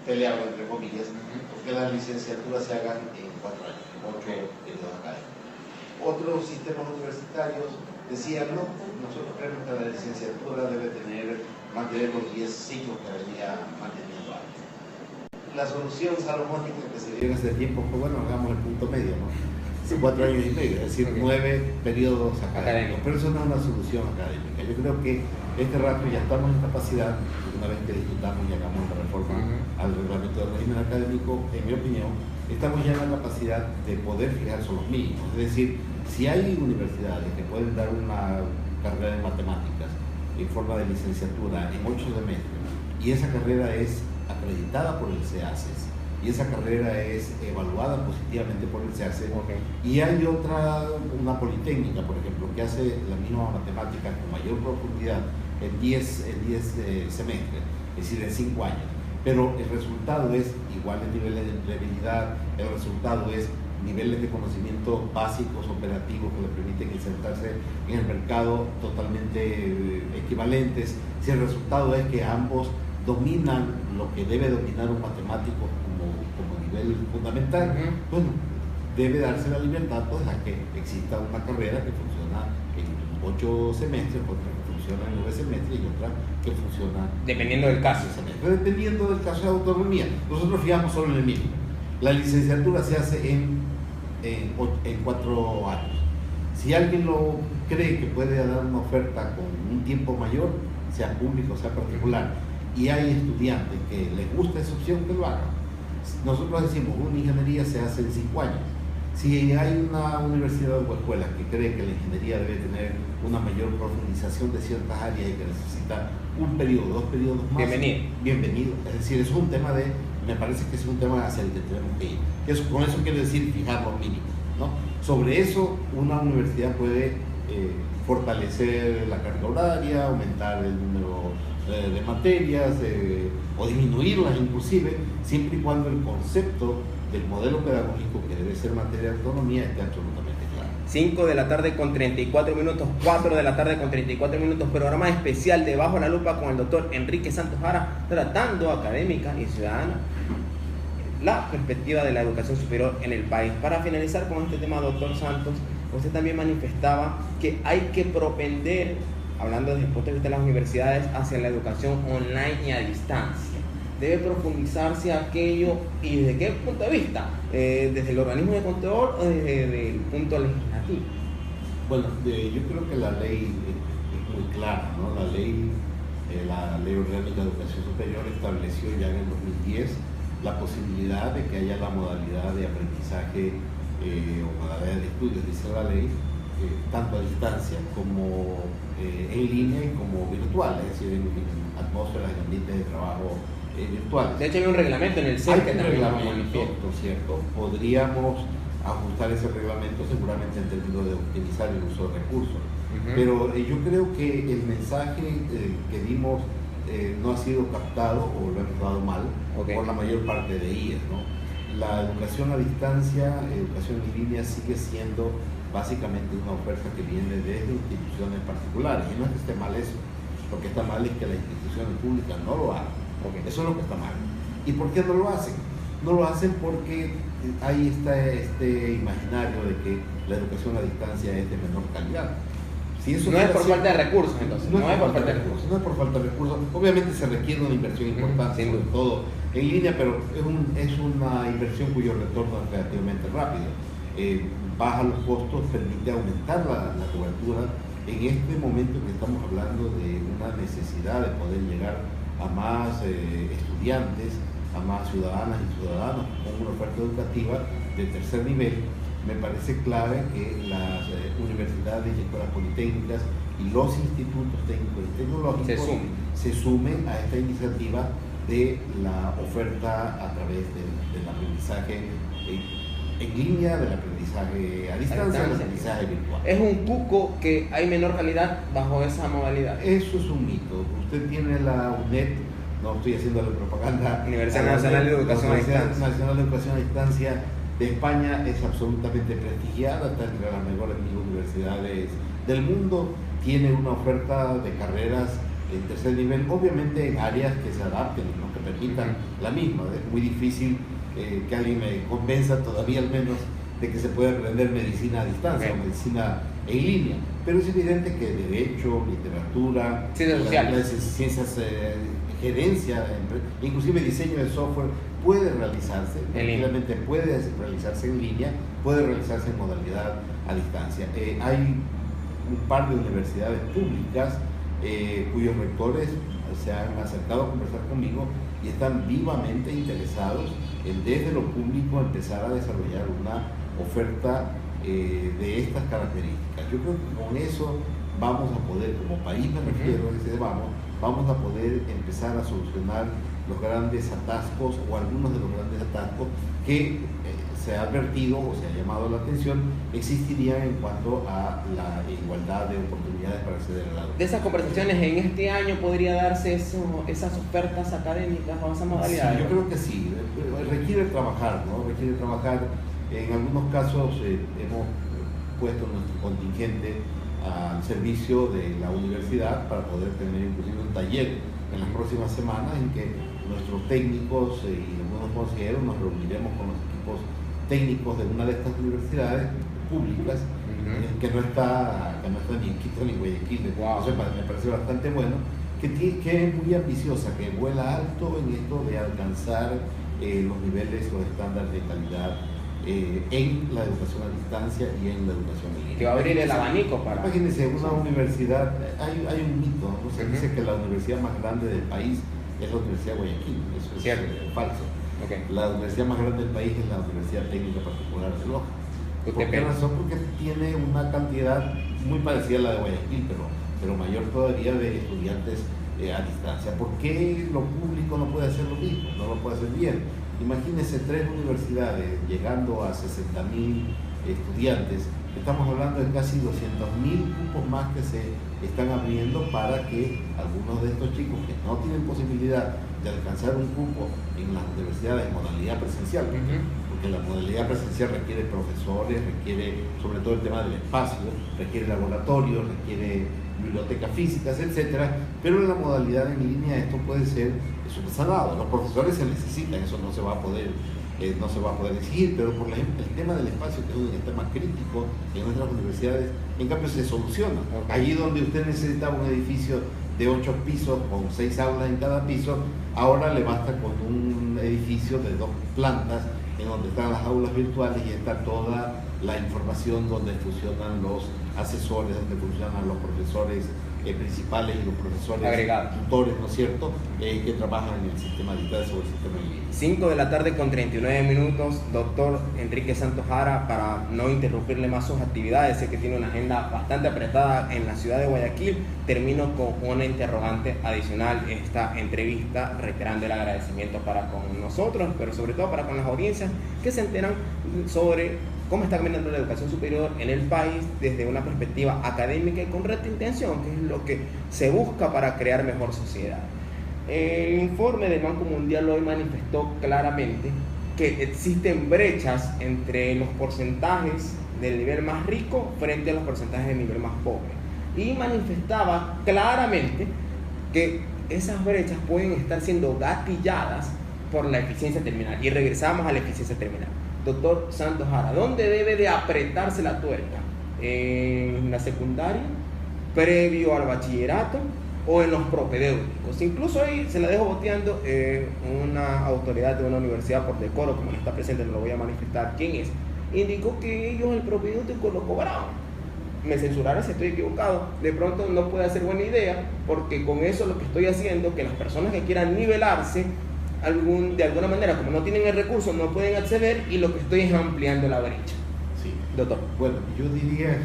Speaker 2: peleaban, entre comillas, porque las licenciaturas se hagan en 4 años, en 8 periodos académicos. Otros sistemas universitarios decían, no, nosotros creemos que la licenciatura debe mantener los 10 ciclos que venía manteniendo antes. La solución salomónica que se dio en ese tiempo fue, bueno, hagamos el punto medio, ¿no? 4 años y medio, es decir, 9 periodos académicos. Pero eso no es una solución académica. Yo creo que este rato ya estamos en capacidad, una vez que discutamos y hagamos la reforma al reglamento del régimen académico, en mi opinión, estamos ya en la capacidad de poder fijar son los mínimos. Es decir, si hay universidades que pueden dar una carrera de matemáticas en forma de licenciatura en 8 semestres, y esa carrera es acreditada por el CEACES, y esa carrera es evaluada positivamente por el CEACES, y hay otra, una politécnica, por ejemplo, que hace la misma matemática con mayor profundidad en 10 semestres, es decir, en 5 años. pero el resultado es iguales niveles de empleabilidad, el resultado es niveles de conocimiento básicos, operativos, que le permiten insertarse en el mercado totalmente equivalentes, si el resultado es que ambos dominan lo que debe dominar un matemático como nivel fundamental, bueno, debe darse la libertad pues, a que exista una carrera que funciona en 8 semestres, otra que funciona en 9 semestres y otra que funciona
Speaker 1: dependiendo del caso.
Speaker 2: Dependiendo del caso de autonomía. Nosotros fijamos solo en el mínimo. La licenciatura se hace en 4 años. Si alguien lo cree que puede dar una oferta con un tiempo mayor, sea público, sea particular, y hay estudiantes que les gusta esa opción, que lo hagan. Nosotros decimos, una ingeniería se hace en 5 años. Si hay una universidad o escuela que cree que la ingeniería debe tener una mayor profundización de ciertas áreas y que necesita un periodo, 2 periodos más, bienvenido. Es decir, es un tema me parece que es un tema hacia el que tenemos que ir. Con eso quiero decir fijar los mínimos, ¿no? Sobre eso, una universidad puede fortalecer la carga horaria, aumentar el número de materias o disminuirlas inclusive, siempre y cuando el concepto del modelo pedagógico que debe ser materia de autonomía esté absolutamente claro.
Speaker 1: 5 de la tarde con 34 minutos, 4 de la tarde con 34 minutos, programa especial de Bajo la Lupa con el doctor Enrique Santos Jara, tratando académica y ciudadana la perspectiva de la educación superior en el país. Para finalizar con este tema, doctor Santos, usted también manifestaba que hay que propender, hablando desde el punto de vista de las universidades, hacia la educación online y a distancia. Debe profundizarse aquello, y desde qué punto de vista, desde el organismo de control o desde el punto legislativo.
Speaker 2: Bueno, yo creo que la ley es muy clara, ¿no? La ley orgánica de educación superior estableció ya en el 2010 la posibilidad de que haya la modalidad de aprendizaje o modalidad de estudios, dice la ley, tanto a distancia como en línea y como virtual, es decir, en atmósferas y ambientes de trabajo virtuales.
Speaker 1: De hecho, hay un reglamento en el CEN que también lo
Speaker 2: manifiesta, ¿cierto? Podríamos ajustar ese reglamento seguramente en términos de optimizar el uso de recursos. Pero yo creo que el mensaje que dimos no ha sido captado o lo hemos dado mal por la mayor parte de IES, ¿no? La educación a distancia, educación en línea sigue siendo básicamente una oferta que viene desde instituciones particulares, y no es que esté mal eso. Lo que está mal es que las instituciones públicas no lo hagan. Eso es lo que está mal. ¿Y por qué no lo hacen? No lo hacen porque hay este imaginario de que la educación a distancia es de menor calidad. Si eso
Speaker 1: no es por falta de recursos, entonces.
Speaker 2: No es por falta de recursos. No es por falta de recursos. Obviamente se requiere una inversión importante, sobre todo en línea, pero es una inversión cuyo retorno es relativamente rápido. Baja los costos, permite aumentar la cobertura. En este momento que estamos hablando de una necesidad de poder llegar a más estudiantes, a más ciudadanas y ciudadanos con una oferta educativa de tercer nivel, me parece clave que las universidades y escuelas politécnicas y los institutos técnicos y tecnológicos se sumen a esta iniciativa de la oferta a través del aprendizaje en línea, del aprendizaje a distancia, del aprendizaje virtual.
Speaker 1: ¿Es un cuco que hay menor calidad bajo esa modalidad?
Speaker 2: Eso es un mito. Usted tiene la UNED, no estoy haciendo la propaganda.
Speaker 1: Universidad Nacional de Educación a Distancia.
Speaker 2: Universidad Nacional de Educación a Distancia de España es absolutamente prestigiada, está entre las mejores universidades del mundo, tiene una oferta de carreras en tercer nivel, obviamente en áreas que se adapten, ¿no? Que permitan la misma. Es muy difícil que alguien me convenza todavía al menos de que se puede aprender medicina a distancia o medicina en línea, pero es evidente que derecho, literatura, ciencias, gerencia, inclusive diseño de software puede realizarse, efectivamente puede realizarse en línea, puede realizarse en modalidad a distancia. Hay un par de universidades públicas cuyos rectores se han acercado a conversar conmigo y están vivamente interesados en desde lo público empezar a desarrollar una oferta de estas características. Yo creo que con eso vamos a poder, como país me refiero, vamos a poder empezar a solucionar los grandes atascos o algunos de los grandes atascos que se ha advertido o se ha llamado la atención existirían en cuanto a la igualdad de oportunidades para acceder a la educación.
Speaker 1: De esas conversaciones en este año podría darse esas ofertas académicas o esas modalidades.
Speaker 2: Sí, yo creo que sí, requiere trabajar, ¿no? Requiere trabajar. En algunos casos hemos puesto nuestro contingente al servicio de la universidad para poder tener inclusive un taller en las próximas semanas en que nuestros técnicos y algunos consejeros nos reuniremos con los equipos técnicos de una de estas universidades públicas que no está ni en Quito ni en Guayaquil.
Speaker 1: Wow.
Speaker 2: Eso me parece bastante bueno, que es muy ambiciosa, que vuela alto en esto de alcanzar los niveles, los estándares de calidad en la educación a distancia y en la educación en línea.
Speaker 1: Que va a abrir el abanico para...
Speaker 2: Imagínense, una universidad, hay un mito, ¿no? Se dice que la universidad más grande del país es la Universidad de Guayaquil, eso es falso.
Speaker 1: Okay.
Speaker 2: La universidad más grande del país es la Universidad Técnica Particular de Loja. ¿Por qué razón? Porque tiene una cantidad muy parecida a la de Guayaquil, pero mayor todavía de estudiantes a distancia. ¿Por qué lo público no puede hacer lo mismo? No lo puede hacer bien. Imagínense 3 universidades llegando a 60.000 estudiantes. Estamos hablando de casi 200.000 cupos más que se están abriendo para que algunos de estos chicos que no tienen posibilidad de alcanzar un cupo en las universidades en modalidad presencial, porque la modalidad presencial requiere profesores, requiere sobre todo el tema del espacio, requiere laboratorios, requiere bibliotecas físicas, etcétera, pero en la modalidad en línea esto puede ser subsanado. Los profesores se necesitan, eso no se va a poder exigir, pero por ejemplo el tema del espacio, que es un tema crítico en nuestras universidades, en cambio se soluciona. Allí donde usted necesitaba un edificio de 8 pisos con 6 aulas en cada piso, ahora le basta con un edificio de 2 plantas en donde están las aulas virtuales y está toda la información, donde funcionan los asesores, donde funcionan los profesores principales y los profesores
Speaker 1: agregados,
Speaker 2: tutores, ¿no es cierto?, que trabajan en el sistema digital sobre el sistema en línea.
Speaker 1: 5 de la tarde con 39 minutos, doctor Enrique Santos Jara, para no interrumpirle más sus actividades, sé que tiene una agenda bastante apretada en la ciudad de Guayaquil, termino con una interrogante adicional esta entrevista, reiterando el agradecimiento para con nosotros, pero sobre todo para con las audiencias que se enteran sobre cómo está caminando la educación superior en el país desde una perspectiva académica y con recta intención, que es lo que se busca para crear mejor sociedad. El informe del Banco Mundial hoy manifestó claramente que existen brechas entre los porcentajes del nivel más rico frente a los porcentajes del nivel más pobre, y manifestaba claramente que esas brechas pueden estar siendo gatilladas por la eficiencia terminal, y regresamos a la eficiencia terminal. Doctor Santos Jara, ¿dónde debe de apretarse la tuerca? ¿En la secundaria, previo al bachillerato o en los propedéuticos? Incluso ahí se la dejo boteando una autoridad de una universidad por decoro, como no está presente, no lo voy a manifestar quién es, indicó que ellos el propedéutico lo cobraban. Me censurará si estoy equivocado, de pronto no puede ser buena idea, porque con eso lo que estoy haciendo, que las personas que quieran nivelarse de alguna manera, como no tienen el recurso, no pueden acceder, y lo que estoy es ampliando la brecha.
Speaker 2: Sí.
Speaker 1: Doctor.
Speaker 2: Bueno, yo diría,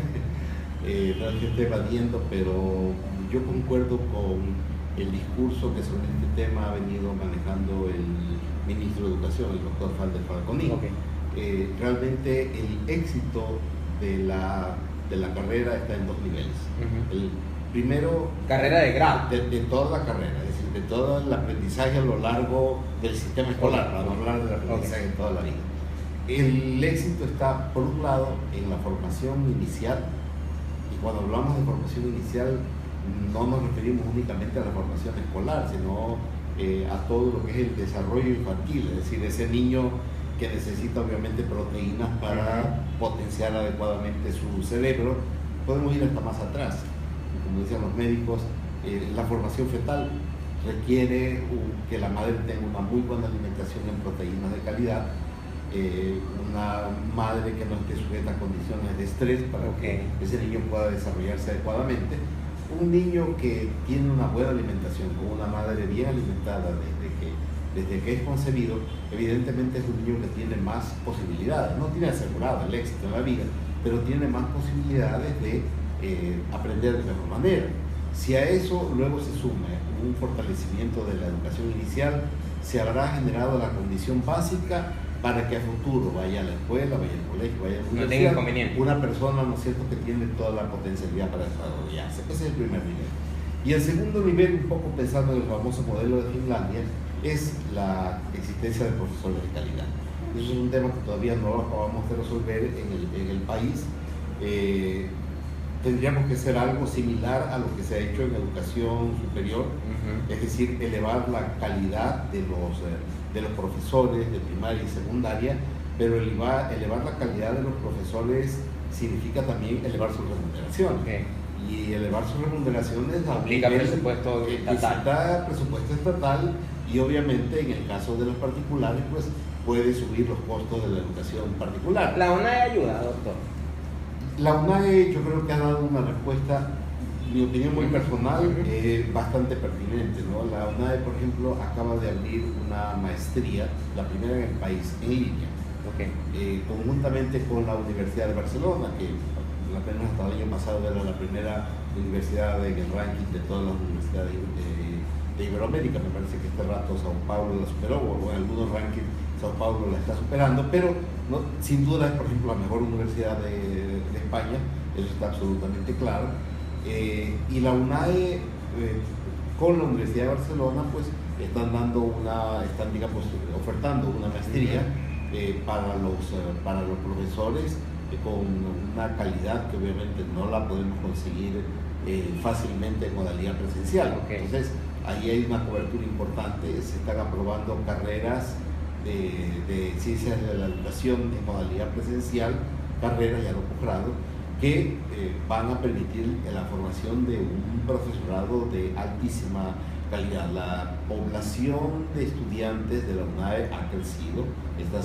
Speaker 2: no es que esté evadiendo, pero yo concuerdo con el discurso que sobre este tema ha venido manejando el ministro de Educación, el doctor Falder Falconi.
Speaker 1: Okay.
Speaker 2: Realmente el éxito de la carrera está en 2 niveles. El primero,
Speaker 1: carrera de grado.
Speaker 2: De toda la carrera, es decir, de todo el aprendizaje a lo largo del sistema escolar, para no hablar del aprendizaje en toda la vida. El éxito está, por un lado, en la formación inicial, y cuando hablamos de formación inicial no nos referimos únicamente a la formación escolar, sino a todo lo que es el desarrollo infantil, es decir, ese niño que necesita obviamente proteínas para potenciar adecuadamente su cerebro. Podemos ir hasta más atrás. Como decían los médicos, la formación fetal requiere que la madre tenga una muy buena alimentación en proteínas de calidad, una madre que no esté sujeta a condiciones de estrés para que ese niño pueda desarrollarse adecuadamente. Un niño que tiene una buena alimentación, con una madre bien alimentada desde que es concebido, evidentemente es un niño que tiene más posibilidades, no tiene asegurado el éxito en la vida, pero tiene más posibilidades de aprender de mejor manera. Si a eso luego se suma un fortalecimiento de la educación inicial, se habrá generado la condición básica para que a futuro vaya a la escuela, vaya al colegio, vaya a la universidad,
Speaker 1: no tenga inconveniente.
Speaker 2: una persona, ¿no es cierto?, que tiene toda la potencialidad para desarrollarse. Ese es el primer nivel. Y el segundo nivel, un poco pensando en el famoso modelo de Finlandia, es la existencia de profesores de calidad. Eso es un tema que todavía no lo acabamos de resolver en el país. Tendríamos que hacer algo similar a lo que se ha hecho en educación superior, es decir, elevar la calidad de los profesores de primaria y secundaria, pero elevar la calidad de los profesores significa también elevar su remuneración. Y elevar sus remuneraciones
Speaker 1: aplica presupuesto estatal.
Speaker 2: Presupuesto estatal, y obviamente en el caso de los particulares pues puede subir los costos de la educación particular.
Speaker 1: ¿La UNAE ayuda, doctor?
Speaker 2: La UNAE yo creo que ha dado una respuesta, mi opinión muy personal, bastante pertinente, ¿no? La UNAE, por ejemplo, acaba de abrir una maestría, la primera en el país, en línea, conjuntamente con la Universidad de Barcelona, que apenas hasta el año pasado era la primera universidad en el ranking de todas las universidades de Iberoamérica. Me parece que este rato Sao Paulo la superó, o en algunos rankings Sao Paulo la está superando, pero no, sin duda es, por ejemplo, la mejor universidad de España, eso está absolutamente claro. Y la UNAE con la Universidad de Barcelona pues están digamos, ofertando una maestría para los profesores con una calidad que obviamente no la podemos conseguir fácilmente en modalidad presencial. Entonces ahí hay una cobertura importante, se están aprobando carreras de ciencias de la educación en modalidad presencial, carreras ya no posgrado, que van a permitir la formación de un profesorado de altísima calidad. La población de estudiantes de la UNAE ha crecido, va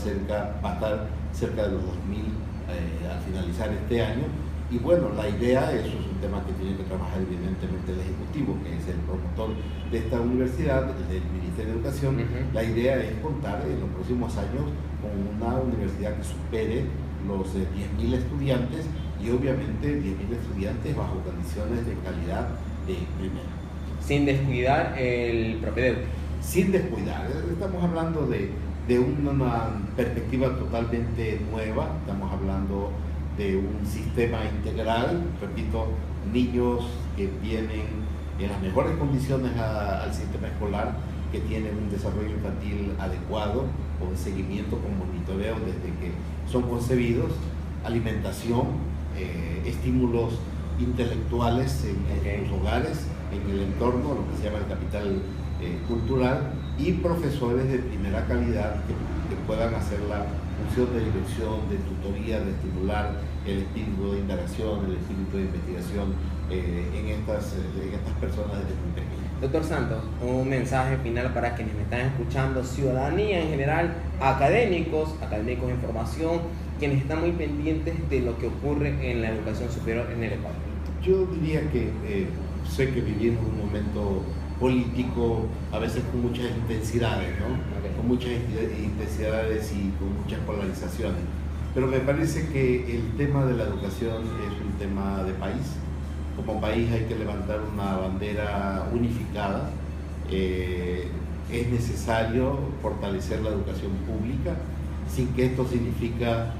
Speaker 2: a estar cerca de los 2.000 al finalizar este año, y bueno, la idea, eso es un tema que tiene que trabajar evidentemente el Ejecutivo, que es el promotor de esta universidad, del Ministerio de Educación. La idea es contar en los próximos años con una universidad que supere los 10.000 estudiantes, y obviamente 10.000 estudiantes bajo condiciones de calidad de primera.
Speaker 1: Sin descuidar el propedéutico.
Speaker 2: Sin descuidar, estamos hablando de una perspectiva totalmente nueva, estamos hablando de un sistema integral, repito, niños que vienen en las mejores condiciones al sistema escolar, que tienen un desarrollo infantil adecuado, con seguimiento, con monitoreo desde que son concebidos, alimentación, estímulos intelectuales en sus hogares, en el entorno, lo que se llama el capital cultural, y profesores de primera calidad que puedan hacer la función de dirección, de tutoría, de estimular el espíritu de indagación, el espíritu de investigación en estas personas desde muy pequeñas.
Speaker 1: Doctor Santos, un mensaje final para quienes me están escuchando, ciudadanía en general, académicos en formación, quienes están muy pendientes de lo que ocurre en la educación superior en el Ecuador.
Speaker 2: Yo diría que sé que vivimos un momento político, a veces con muchas intensidades, ¿no? Con muchas intensidades y con muchas polarizaciones. Pero me parece que el tema de la educación es un tema de país. Como país hay que levantar una bandera unificada. Es necesario fortalecer la educación pública, sin que esto significa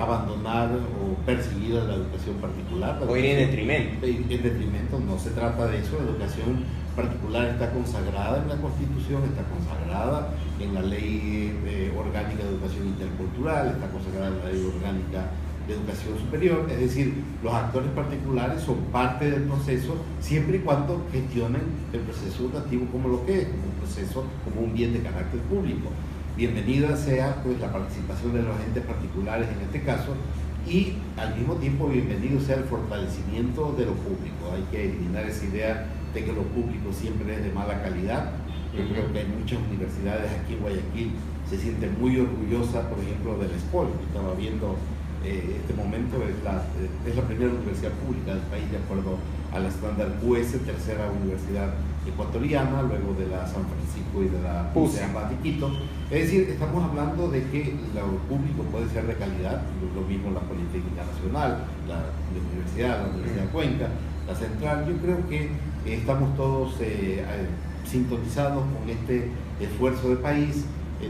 Speaker 2: abandonar o perseguir a la educación particular.
Speaker 1: O ir en detrimento.
Speaker 2: En detrimento, no se trata de eso. La educación particular está consagrada en la Constitución, está consagrada en la Ley Orgánica de Educación Intercultural, está consagrada en la Ley Orgánica de Educación Superior. Es decir, los actores particulares son parte del proceso, siempre y cuando gestionen el proceso educativo como lo que es, como un proceso, como un bien de carácter público. Bienvenida sea pues la participación de los agentes particulares en este caso, y al mismo tiempo bienvenido sea el fortalecimiento de lo público. Hay que eliminar esa idea de que lo público siempre es de mala calidad. Yo creo que hay muchas universidades aquí en Guayaquil se sienten muy orgullosas, por ejemplo, del ESPOL. Estaba viendo este momento, es la primera universidad pública del país de acuerdo al estándar QS, tercera universidad ecuatoriana, luego de la San Francisco y de la Ambas de Quito. Es decir, estamos hablando de que lo público puede ser de calidad, lo mismo la Politécnica Nacional, la Universidad de Cuenca, la Central. Yo creo que estamos todos sintonizados con este esfuerzo de país,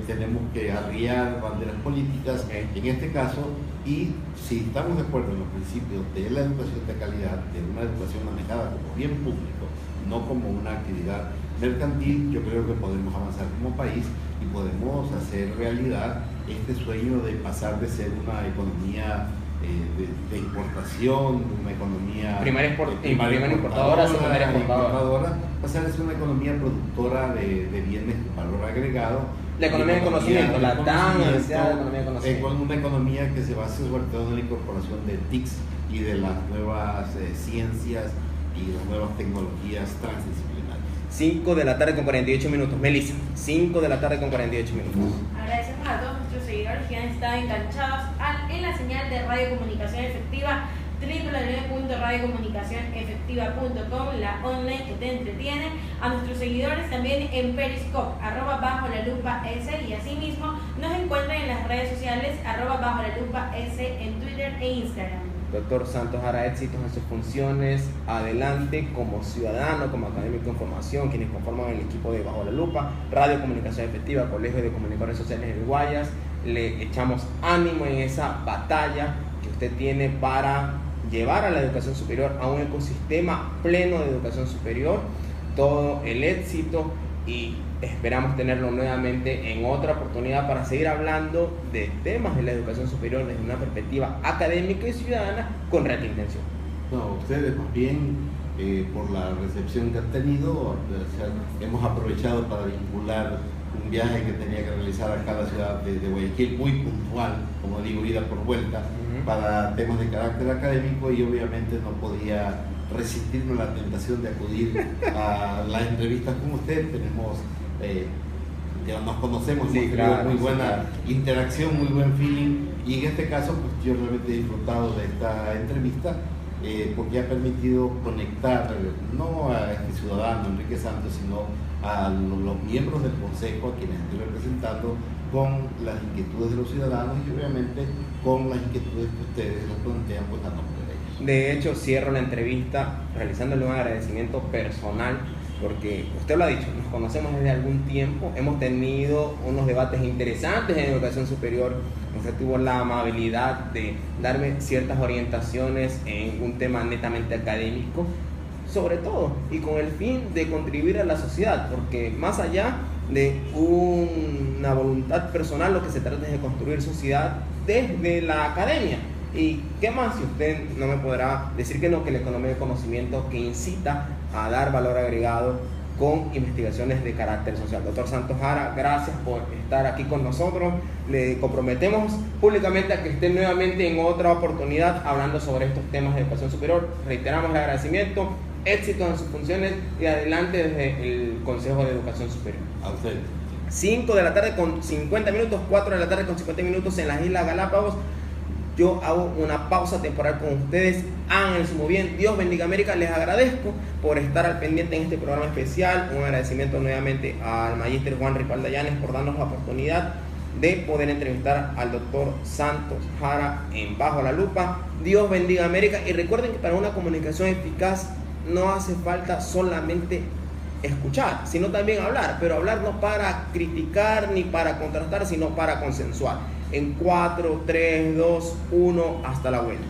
Speaker 2: tenemos que arriar banderas políticas en este caso, y si estamos de acuerdo en los principios de la educación de calidad, de una educación manejada como bien público, no como una actividad mercantil, yo creo que podemos avanzar como país y podemos hacer realidad este sueño de pasar de ser una economía de importación, una economía
Speaker 1: primaria importadora, secundaria exportadora,
Speaker 2: pasar a ser una economía productora de bienes con valor agregado.
Speaker 1: La economía del conocimiento, la tan ansiada economía del conocimiento.
Speaker 2: Una economía que se base sobre todo en la incorporación de TICs y de las nuevas ciencias y las nuevas tecnologías transdisciplinarias.
Speaker 1: 5 de la tarde con 48 minutos. Melissa, 5 de la tarde con 48 minutos.
Speaker 3: Agradecemos a todos nuestros seguidores que han estado enganchados en la señal de Radio Comunicación Efectiva, www.radiocomunicacionefectiva.com, la online que te entretiene. A nuestros seguidores también en Periscope, @BajoLaLupaS, y asimismo nos encuentran en las redes sociales @BajoLaLupaS en Twitter e Instagram.
Speaker 1: Doctor Santos Jara, éxitos en sus funciones, adelante como ciudadano, como académico en formación, quienes conforman el equipo de Bajo la Lupa, Radio Comunicación Efectiva, Colegio de Comunicadores Sociales del Guayas. Le echamos ánimo en esa batalla que usted tiene para llevar a la educación superior a un ecosistema pleno de educación superior. Todo el éxito, y esperamos tenerlo nuevamente en otra oportunidad para seguir hablando de temas de la educación superior desde una perspectiva académica y ciudadana con real intención.
Speaker 2: No, ustedes más bien por la recepción que han tenido, o sea, hemos aprovechado para vincular un viaje que tenía que realizar acá a la ciudad de Guayaquil, muy puntual, como digo, ida por vuelta, para temas de carácter académico, y obviamente no podía resistirme a la tentación de acudir a las entrevistas con usted. Tenemos, ya nos conocemos,
Speaker 1: sí, claro,
Speaker 2: muy buena interacción, muy buen feeling, y en este caso pues yo realmente he disfrutado de esta entrevista porque ha permitido conectar no a este ciudadano Enrique Santos, sino a los miembros del Consejo, a quienes estoy representando, con las inquietudes de los ciudadanos y obviamente con las inquietudes que ustedes nos plantean pues a nombre de ellos.
Speaker 1: De hecho, cierro la entrevista realizándole un agradecimiento personal, porque usted lo ha dicho, nos conocemos desde algún tiempo, hemos tenido unos debates interesantes en educación superior. Usted tuvo la amabilidad de darme ciertas orientaciones en un tema netamente académico, sobre todo, y con el fin de contribuir a la sociedad, porque más allá de una voluntad personal, lo que se trata es de construir sociedad desde la academia. ¿Y qué más si usted no me podrá decir que no, que la economía del conocimiento que incita a dar valor agregado con investigaciones de carácter social? Doctor Santos Jara, gracias por estar aquí con nosotros. Le comprometemos públicamente a que esté nuevamente en otra oportunidad hablando sobre estos temas de educación superior. Reiteramos el agradecimiento, éxitos en sus funciones y adelante desde el Consejo de Educación Superior.
Speaker 2: A usted.
Speaker 1: 5 de la tarde con 50 minutos, 4 de la tarde con 50 minutos en las Islas Galápagos. Yo hago una pausa temporal con ustedes. Háganse muy bien. Dios bendiga América. Les agradezco por estar al pendiente en este programa especial. Un agradecimiento nuevamente al magíster Juan Ripalda Llanes por darnos la oportunidad de poder entrevistar al doctor Santos Jara en Bajo la Lupa. Dios bendiga América. Y recuerden que para una comunicación eficaz no hace falta solamente escuchar, sino también hablar, pero hablar no para criticar ni para contrastar, sino para consensuar. En 4, 3, 2, 1, hasta la vuelta.